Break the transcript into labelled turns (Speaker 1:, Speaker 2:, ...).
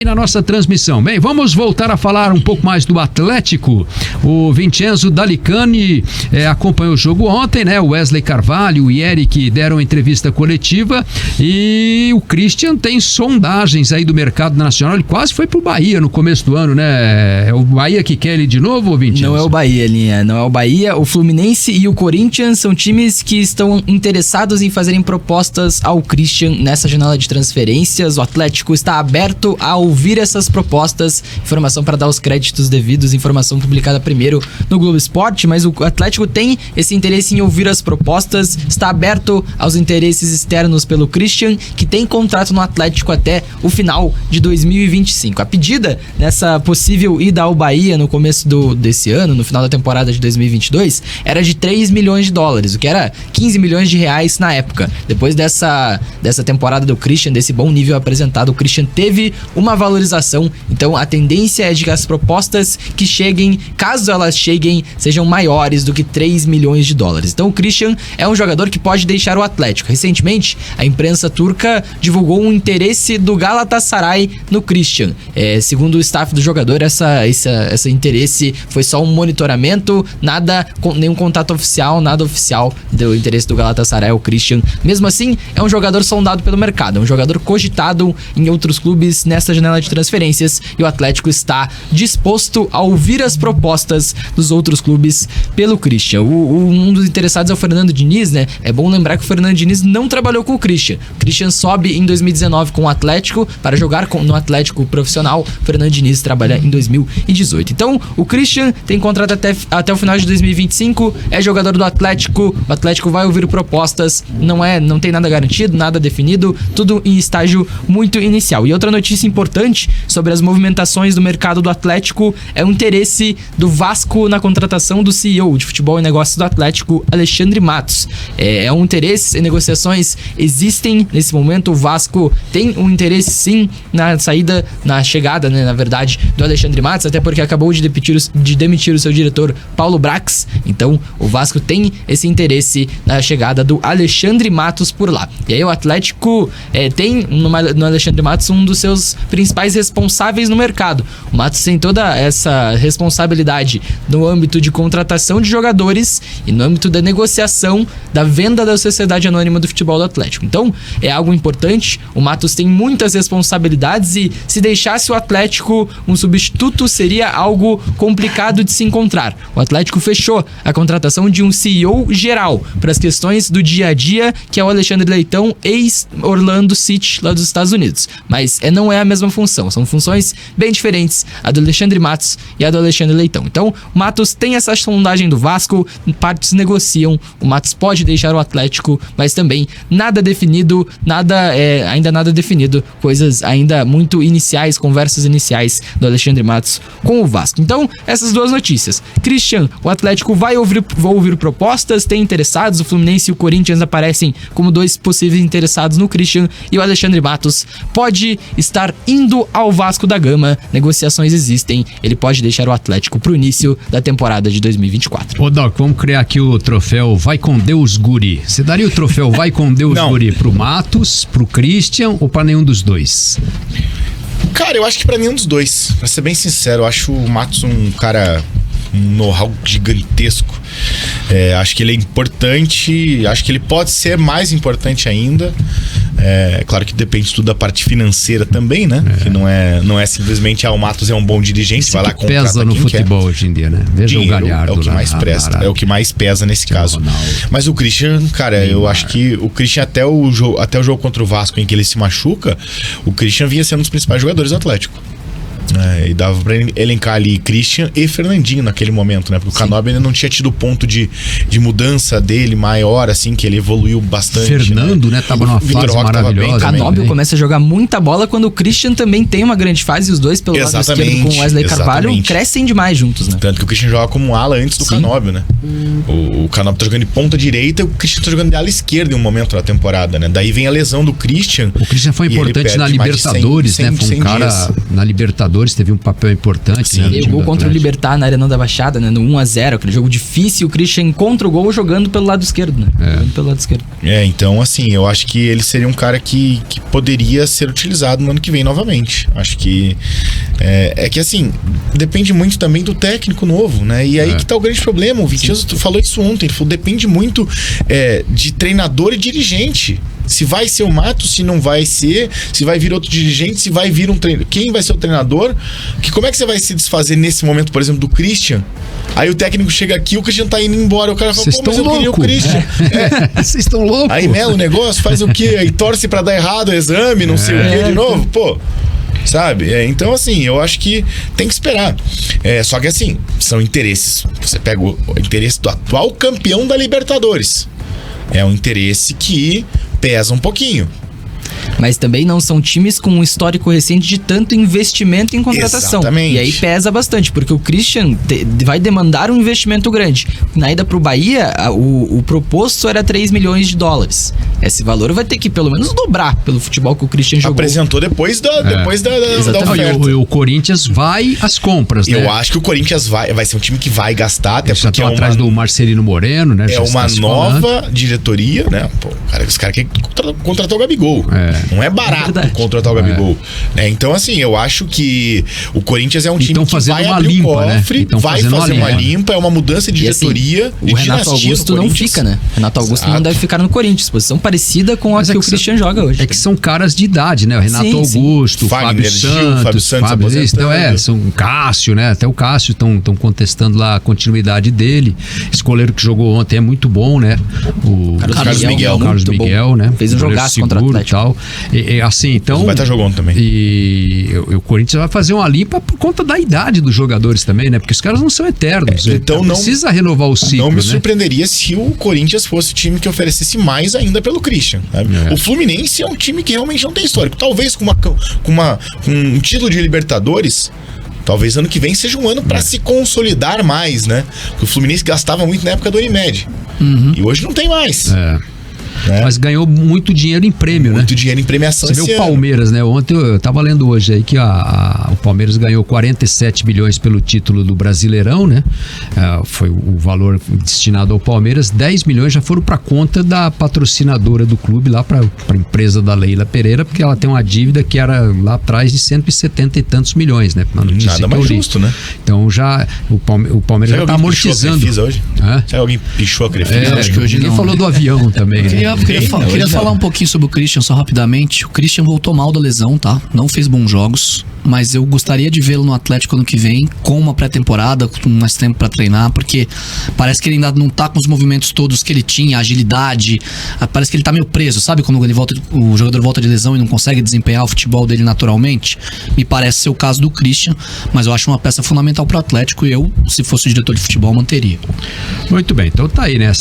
Speaker 1: Na nossa transmissão. Bem, vamos voltar a falar um pouco mais do Atlético. O Vincenzo Dalicani acompanhou o jogo ontem, né? O Wesley Carvalho e o Eric deram entrevista coletiva e o Christian tem sondagens aí do mercado nacional. Ele quase foi pro Bahia no começo do ano, né? É o Bahia que quer ele de novo, Vincenzo?
Speaker 2: Não é o Bahia, Linha. Não é o Bahia. O Fluminense e o Corinthians são times que estão interessados em fazerem propostas ao Christian nessa janela de transferências. O Atlético está aberto a ouvir essas propostas, informação para dar os créditos devidos, informação publicada primeiro no Globo Esporte, mas o Atlético tem esse interesse em ouvir as propostas, está aberto aos interesses externos pelo Christian, que tem contrato no Atlético até o final de 2025. A pedida nessa possível ida ao Bahia no começo desse ano, no final da temporada de 2022, era de 3 milhões de dólares, o que era 15 milhões de reais na época. Depois dessa temporada do Christian, desse bom nível apresentado, o Christian teve uma valorização, então a tendência é de que as propostas que cheguem, caso elas cheguem, sejam maiores do que 3 milhões de dólares. Então o Christian é um jogador que pode deixar o Atlético. Recentemente, a imprensa turca divulgou um interesse do Galatasaray no Christian. Segundo o staff do jogador, esse interesse foi só um monitoramento, nenhum contato oficial, nada oficial do interesse do Galatasaray ao Christian. Mesmo assim, é um jogador sondado pelo mercado, é um jogador cogitado em outros clubes nessa janela de transferências, e o Atlético está disposto a ouvir as propostas dos outros clubes pelo Christian. Um dos interessados é o Fernando Diniz, né? É bom lembrar que o Fernando Diniz não trabalhou com o Christian. O Christian sobe em 2019 com o Atlético para jogar no Atlético profissional. O Fernando Diniz trabalha em 2018. Então, o Christian tem contrato até o final de 2025, é jogador do Atlético. O Atlético vai ouvir propostas, não tem nada garantido, nada definido, tudo em estágio muito inicial. E outra notícia importante sobre as movimentações do mercado do Atlético é o interesse do Vasco na contratação do CEO de futebol e negócios do Atlético, Alexandre Matos. É um interesse, negociações existem nesse momento. O Vasco tem um interesse sim na chegada, né, na verdade, do Alexandre Matos, até porque acabou de demitir o seu diretor Paulo Brax. Então o Vasco tem esse interesse na chegada do Alexandre Matos por lá. E aí o Atlético tem no Alexandre Matos um dos seus principais responsáveis no mercado. O Matos tem toda essa responsabilidade no âmbito de contratação de jogadores e no âmbito da negociação da venda da Sociedade Anônima do Futebol do Atlético. Então, é algo importante. O Matos tem muitas responsabilidades e se deixasse o Atlético um substituto, seria algo complicado de se encontrar. O Atlético fechou a contratação de um CEO geral para as questões do dia a dia, que é o Alexandre Leitão, ex-Orlando City, lá dos Estados Unidos. Mas não é a mesma função, são funções bem diferentes, a do Alexandre Matos e a do Alexandre Leitão. Então, o Matos tem essa sondagem do Vasco, partes negociam, o Matos pode deixar o Atlético, mas também nada definido, ainda nada definido, coisas ainda muito iniciais, conversas iniciais do Alexandre Matos com o Vasco. Então, essas duas notícias. Christian, o Atlético vai ouvir propostas, tem interessados, o Fluminense e o Corinthians aparecem como dois possíveis interessados no Christian, e o Alexandre Matos pode estar indo ao Vasco da Gama. Negociações existem, ele pode deixar o Atlético pro início da temporada de 2024.
Speaker 1: Ô Doc, vamos criar aqui o troféu Vai com Deus Guri. Você daria o troféu Vai com Deus Guri pro Matos, pro Christian ou pra nenhum dos dois?
Speaker 3: Cara, eu acho que pra nenhum dos dois. Pra ser bem sincero, eu acho o Matos um cara, um know-how gigantesco. Acho que ele é importante, acho que ele pode ser mais importante ainda. Claro que depende tudo da parte financeira também, né? Que não é simplesmente o Matos é um bom dirigente, vai lá contrata
Speaker 1: pesa no futebol hoje em dia, né? Veja o Galhardo.
Speaker 3: É o que mais pesa, é o que mais pesa nesse caso. Mas o Christian, cara, eu acho que o Christian até o jogo contra o Vasco, em que ele se machuca, o Christian vinha sendo um dos principais jogadores do Atlético. E dava pra elencar ali Christian e Fernandinho naquele momento, né? Porque o Canóbio ainda não tinha tido ponto de mudança dele maior, assim, que ele evoluiu bastante.
Speaker 1: Fernando, né? Tava numa fase maravilhosa.
Speaker 2: O Canóbio começa a jogar muita bola quando o Christian também tem uma grande fase, e os dois pelo lado esquerdo com o Wesley Carvalho crescem demais juntos, né?
Speaker 3: Tanto que o Christian joga como ala antes do Canóbio, né? O Canóbio tá jogando de ponta direita e o Christian tá jogando de ala esquerda em um momento da temporada, né? Daí vem a lesão do Christian.
Speaker 1: O Christian foi importante na Libertadores, né? Foi um cara na Libertadores teve um papel importante.
Speaker 3: Sim,
Speaker 1: né, no
Speaker 2: Teve
Speaker 1: time
Speaker 2: gol
Speaker 1: do
Speaker 2: contra o
Speaker 1: Atlético.
Speaker 2: Libertad na Arena da Baixada, né? No 1-0, aquele jogo difícil. O Christian encontra o gol jogando pelo lado esquerdo, né? Jogando pelo lado esquerdo.
Speaker 3: Então assim, eu acho que ele seria um cara que poderia ser utilizado no ano que vem novamente. Acho que é que assim, depende muito também do técnico novo, né? E aí que tá o grande problema. O Vinicius falou isso ontem, ele falou, depende muito de treinador e dirigente. Se vai ser o Matos, se não vai ser, se vai vir outro dirigente, se vai vir um treinador. Quem vai ser o treinador? Como é que você vai se desfazer nesse momento, por exemplo, do Christian? Aí o técnico chega aqui, o Christian tá indo embora. O cara fala,
Speaker 1: Vocês
Speaker 3: pô, mas eu
Speaker 1: estão
Speaker 3: queria o
Speaker 1: louco.
Speaker 3: Christian.
Speaker 1: Vocês estão loucos.
Speaker 3: Aí mela o negócio, faz o quê? Aí torce pra dar errado o exame, não sei o quê de novo. Pô, sabe? Então, assim, eu acho que tem que esperar. Só que, assim, são interesses. Você pega o interesse do atual campeão da Libertadores. É um interesse que pesa um pouquinho.
Speaker 2: Mas também não são times com um histórico recente de tanto investimento em contratação.
Speaker 3: Exatamente.
Speaker 2: E aí pesa bastante, porque o Christian vai demandar um investimento grande. Na ida pro Bahia, o proposto era 3 milhões de dólares. Esse valor vai ter que pelo menos dobrar pelo futebol que o Christian jogou.
Speaker 3: Apresentou depois da
Speaker 2: Exatamente.
Speaker 3: oferta.
Speaker 1: E o Corinthians vai às compras, né?
Speaker 3: Eu acho que o Corinthians vai ser um time que vai gastar, até
Speaker 1: Eles já
Speaker 3: porque
Speaker 1: estão atrás do Marcelino Moreno, né?
Speaker 3: é
Speaker 1: Já
Speaker 3: uma
Speaker 1: está se falando.
Speaker 3: nova diretoria, né? Pô, os caras querem contratar o Gabigol. Não é barato
Speaker 2: verdade.
Speaker 3: contratar o Gabigol. Né? Então, assim, eu acho que o Corinthians é um time
Speaker 1: tão
Speaker 3: que
Speaker 1: fazendo
Speaker 3: vai
Speaker 1: uma
Speaker 3: abrir
Speaker 1: limpa,
Speaker 3: o cofre,
Speaker 1: né? Tão
Speaker 3: vai
Speaker 1: fazendo
Speaker 3: fazer
Speaker 1: uma
Speaker 3: uma
Speaker 1: limpa.
Speaker 3: limpa, é uma mudança de
Speaker 2: E assim,
Speaker 3: diretoria, de
Speaker 2: o Renato
Speaker 3: dinastia no
Speaker 2: Augusto não
Speaker 3: Corinthians.
Speaker 2: fica, né? Renato Augusto não
Speaker 3: Exato.
Speaker 2: deve ficar no Corinthians. Posição parecida com a
Speaker 1: Mas
Speaker 2: que o Christian joga hoje.
Speaker 1: É que são caras de idade, né? O Renato
Speaker 2: Sim, sim.
Speaker 1: Augusto,
Speaker 3: Fagner,
Speaker 1: Fábio
Speaker 3: Gil,
Speaker 1: Santos,
Speaker 3: Fábio Santos aposentando.
Speaker 1: então são o Cássio, né? Até o Cássio estão contestando lá a continuidade dele. Esse goleiro que jogou ontem é muito bom, né? O
Speaker 3: Carlos Miguel.
Speaker 1: Carlos
Speaker 2: muito bom.
Speaker 1: Miguel, né?
Speaker 2: Fez um
Speaker 1: Goleiro
Speaker 2: jogaço contra o
Speaker 1: seguro e
Speaker 2: Atlético.
Speaker 1: tal. E assim, então.
Speaker 3: Vai estar jogando também.
Speaker 1: E o Corinthians vai fazer uma limpa por conta da idade dos jogadores também, né? Porque os caras não são eternos.
Speaker 3: Então não
Speaker 1: precisa renovar o ciclo,
Speaker 3: Não me
Speaker 1: né?
Speaker 3: surpreenderia se o Corinthians fosse o time que oferecesse mais ainda pelo Christian. Sabe? O Fluminense é um time que realmente não tem histórico. Talvez com um título de Libertadores, talvez ano que vem seja um ano para se consolidar mais, né? Porque o Fluminense gastava muito na época do Unimed. E hoje não tem mais. Né?
Speaker 1: Mas ganhou muito dinheiro em prêmio,
Speaker 3: Muito
Speaker 1: né?
Speaker 3: dinheiro em premiação
Speaker 1: Você vê
Speaker 3: esse
Speaker 1: o
Speaker 3: ano.
Speaker 1: Palmeiras, né? Ontem eu tava lendo hoje aí que o Palmeiras ganhou 47 milhões pelo título do Brasileirão, né? Foi o valor destinado ao Palmeiras. 10 milhões já foram para conta da patrocinadora do clube, lá para a empresa da Leila Pereira, porque ela tem uma dívida que era lá atrás de 170 e tantos milhões, né? Na notícia
Speaker 3: Nada
Speaker 1: que
Speaker 3: mais
Speaker 1: eu li.
Speaker 3: justo, né?
Speaker 1: Então já o Palmeiras já tá amortizando.
Speaker 3: Crefisa hoje?
Speaker 1: Hã?
Speaker 3: Será que alguém pichou a Crefisa?
Speaker 4: acho que hoje
Speaker 1: ninguém
Speaker 4: não,
Speaker 1: falou
Speaker 4: né?
Speaker 1: do avião também, né?
Speaker 4: Queria falar um pouquinho sobre o Christian só rapidamente. O Christian voltou mal da lesão, tá? Não fez bons jogos, mas eu gostaria de vê-lo no Atlético ano que vem, com uma pré-temporada, com mais tempo pra treinar, porque parece que ele ainda não tá com os movimentos todos que ele tinha, agilidade, parece que ele tá meio preso, sabe? Quando o jogador volta de lesão e não consegue desempenhar o futebol dele naturalmente. Me parece ser o caso do Christian, mas eu acho uma peça fundamental pro Atlético e eu, se fosse o diretor de futebol, manteria.
Speaker 1: Muito bem, então tá aí, né?